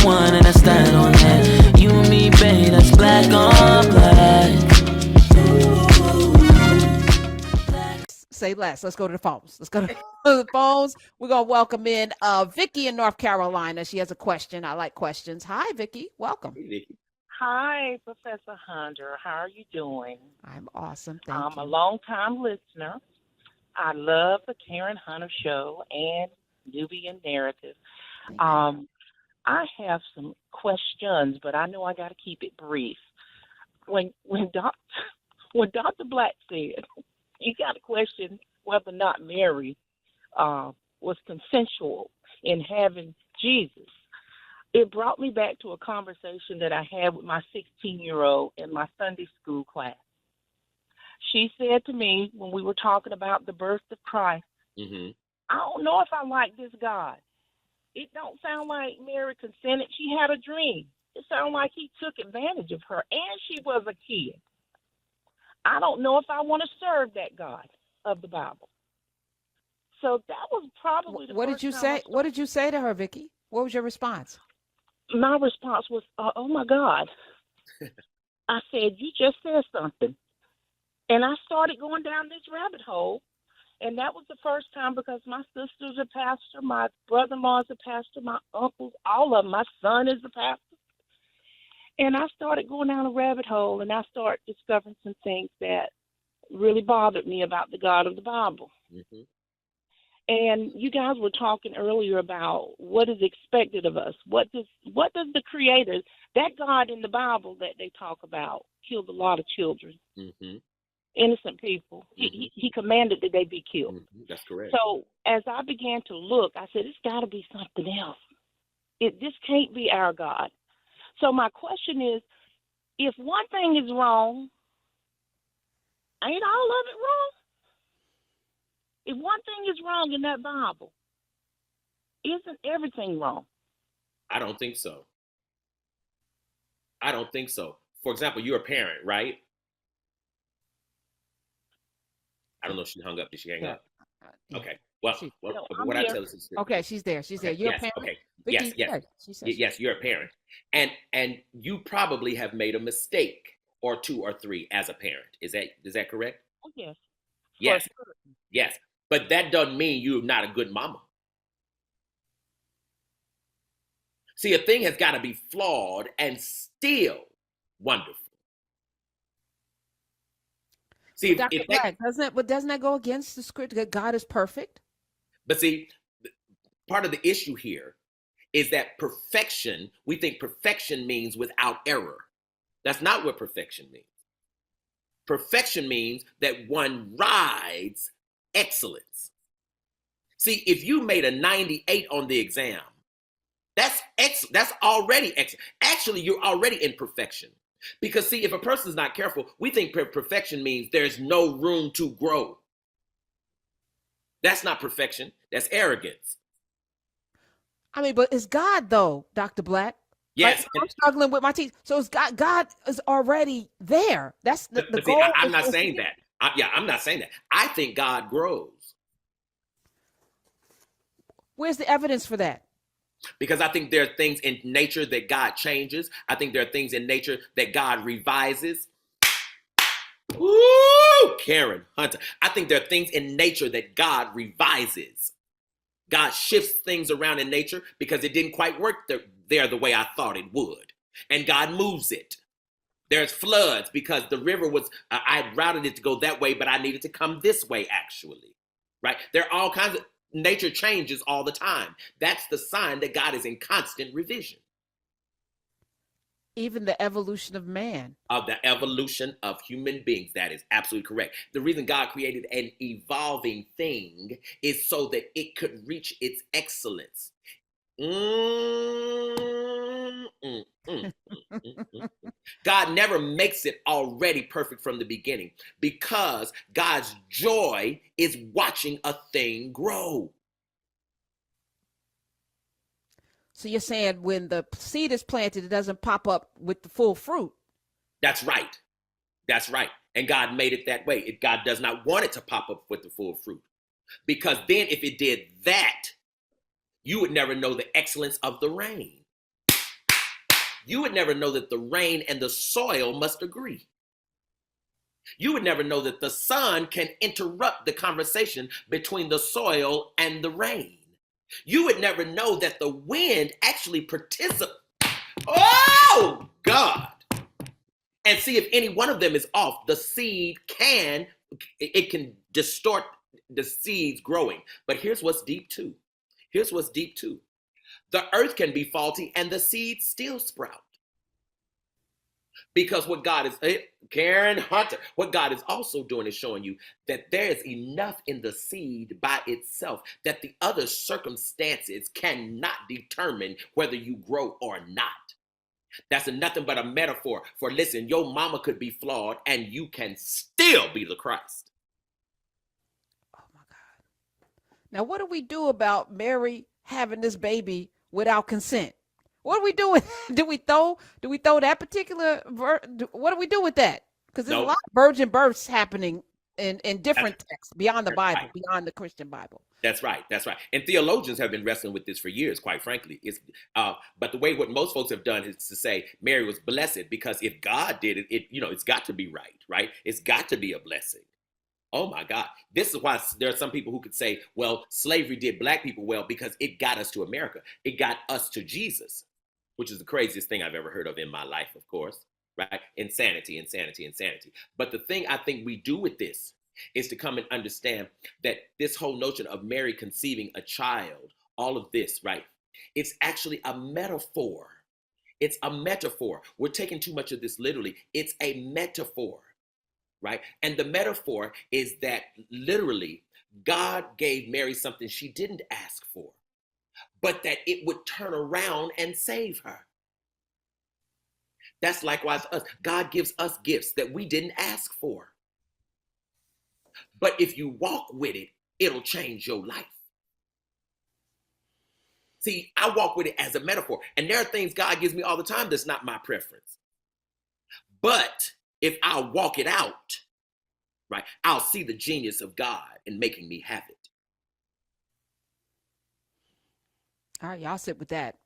one and I stand on that. You and me, babe, that's black on black. Say less. Let's go to the phones. Let's go to the phones. We're going to welcome in Vicky in North Carolina. She has a question. I like questions. Hi, Vicky. Welcome. Hey, Vicky. Hi, Professor Hunter. How are you doing? I'm awesome. Thank I'm you. a long-time listener. I love the Karen Hunter Show and Nubian Narrative. I have some questions, but I know I got to keep it brief. When Dr. Black said you got to question whether or not Mary was consensual in having Jesus, it brought me back to a conversation that I had with my 16-year-old in my Sunday school class. She said to me when we were talking about the birth of Christ, Mm-hmm. I don't know if I like this God. It don't sound like Mary consented. She had a dream. It sounded like he took advantage of her, and she was a kid. I don't know if I want to serve that God of the Bible. So that was probably the What first did you time say? What did you say to her, Vicky? What was your response? My response was, oh, my God. I said, you just said something. And I started going down this rabbit hole. And that was the first time because my sister's a pastor, my brother-in-law's a pastor, my uncles, all of them. My son is a pastor. And I started going down a rabbit hole, and I started discovering some things that really bothered me about the God of the Bible. Mm-hmm. And you guys were talking earlier about what is expected of us. What does the Creator, that God in the Bible that they talk about, killed a lot of children, innocent people. He commanded that they be killed. Mm-hmm. That's correct. So as I began to look, I said, it's got to be something else. This can't be our God. So my question is, if one thing is wrong, ain't all of it wrong? If one thing is wrong in that Bible, isn't everything wrong? I don't think so. For example, you're a parent, right? I don't know if she hung up. Did she hang up? Okay. Well, what I tell is okay, she's there. She's there. You're a parent. Okay. Vicky, Yes. She says Yes, you're a parent, and you probably have made a mistake or two or three as a parent. Is that correct? Oh, yes. Yes. Yes. But that doesn't mean you're not a good mama. See, a thing has got to be flawed and still wonderful. See, doesn't that go against the script that God is perfect? But see, part of the issue here is that perfection, we think perfection means without error. That's not what perfection means. Perfection means that one rides excellence. See, if you made a 98 on the exam, that's already excellent. Actually, you're already in perfection. Because see, if a person's not careful, we think perfection means there's no room to grow. That's not perfection. That's arrogance. I mean, but it's God though, Dr. Black. Yes. Like, I'm struggling with my teeth. So it's God is already there. That's the goal. See, I'm not saying that. I'm not saying that. I think God grows. Where's the evidence for that? Because I think there are things in nature that God changes. I think there are things in nature that God revises. Woo! Karen Hunter. I think there are things in nature that God revises. God shifts things around in nature because it didn't quite work there the way I thought it would. And God moves it. There's floods because the river was, I had routed it to go that way, but I needed to come this way actually, right? There are all kinds of, nature changes all the time. That's the sign that God is in constant revision. Even the evolution of man. Of the evolution of human beings. That is absolutely correct. The reason God created an evolving thing is so that it could reach its excellence. God never makes it already perfect from the beginning because God's joy is watching a thing grow. So you're saying when the seed is planted, it doesn't pop up with the full fruit. That's right. That's right. And God made it that way. God does not want it to pop up with the full fruit. Because then if it did that, you would never know the excellence of the rain. You would never know that the rain and the soil must agree. You would never know that the sun can interrupt the conversation between the soil and the rain. You would never know that the wind actually participates. Oh, God. And see, if any one of them is off, the seed can distort the seeds growing. But here's what's deep too. Here's what's deep too. The earth can be faulty and the seeds still sprout. Because what God is, Karen Hunter, what God is also doing is showing you that there is enough in the seed by itself that the other circumstances cannot determine whether you grow or not. That's nothing but a metaphor for, listen, your mama could be flawed and you can still be the Christ. Oh my God. Now, what do we do about Mary having this baby without consent? What do we do with? Do we throw that particular? What do we do with that? Because there's a lot of virgin births happening in different texts beyond the Bible, right. Beyond the Christian Bible. That's right. That's right. And theologians have been wrestling with this for years, quite frankly. But the way what most folks have done is to say Mary was blessed because if God did it, it's got to be right? It's got to be a blessing. Oh my God. This is why there are some people who could say, well, slavery did black people well because it got us to America. It got us to Jesus, which is the craziest thing I've ever heard of in my life, of course, right? Insanity. But the thing I think we do with this is to come and understand that this whole notion of Mary conceiving a child, all of this, right? It's actually a metaphor. It's a metaphor. We're taking too much of this literally. It's a metaphor, right? And the metaphor is that literally God gave Mary something she didn't ask for, but that it would turn around and save her. That's likewise us. God gives us gifts that we didn't ask for. But if you walk with it, it'll change your life. See, I walk with it as a metaphor. And there are things God gives me all the time that's not my preference. But if I walk it out, right, I'll see the genius of God in making me have it. All right, y'all sit with that.